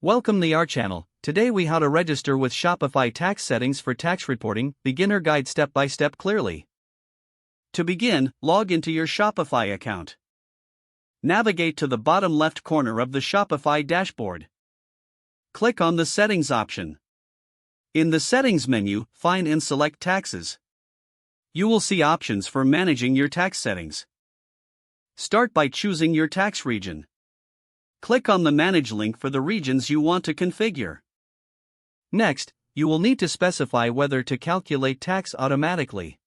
Welcome to our channel. Today we how to register with Shopify tax settings for tax reporting, beginner guide step by step clearly. To begin, log into your Shopify account. Navigate to the bottom left corner of the Shopify dashboard. Click on the Settings option. In the Settings menu, find and select Taxes. You will see options for managing your tax settings. Start by choosing your tax region. Click on the Manage link for the regions you want to configure. Next, you will need to specify whether to calculate tax automatically.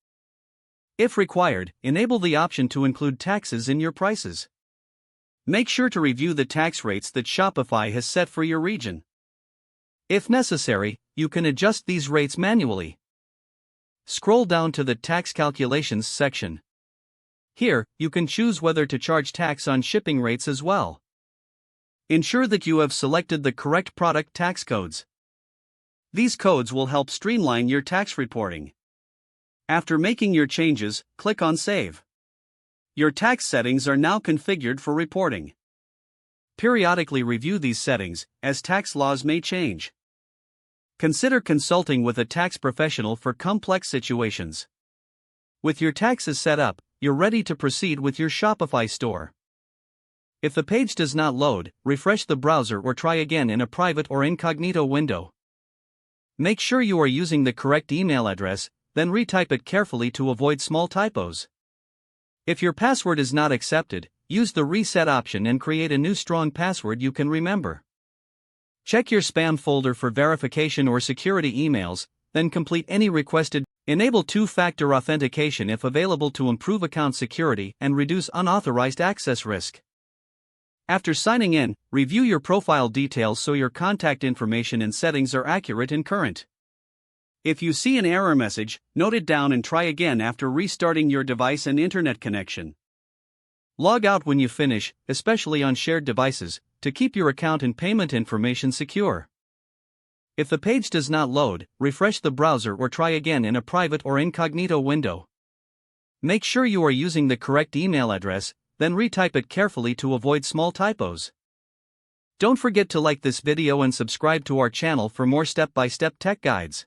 If required, enable the option to include taxes in your prices. Make sure to review the tax rates that Shopify has set for your region. If necessary, you can adjust these rates manually. Scroll down to the Tax Calculations section. Here, you can choose whether to charge tax on shipping rates as well. Ensure that you have selected the correct product tax codes. These codes will help streamline your tax reporting. After making your changes, click on Save. Your tax settings are now configured for reporting. Periodically review these settings, as tax laws may change. Consider consulting with a tax professional for complex situations. With your taxes set up, you're ready to proceed with your Shopify store. If the page does not load, refresh the browser or try again in a private or incognito window. Make sure you are using the correct email address, then retype it carefully to avoid small typos. If your password is not accepted, use the reset option and create a new strong password you can remember. Check your spam folder for verification or security emails, then complete any requested. Enable two-factor authentication if available to improve account security and reduce unauthorized access risk. After signing in, review your profile details so your contact information and settings are accurate and current. If you see an error message, note it down and try again after restarting your device and internet connection. Log out when you finish, especially on shared devices, to keep your account and payment information secure. If the page does not load, refresh the browser or try again in a private or incognito window. Make sure you are using the correct email address, then retype it carefully to avoid small typos. Don't forget to like this video and subscribe to our channel for more step-by-step tech guides.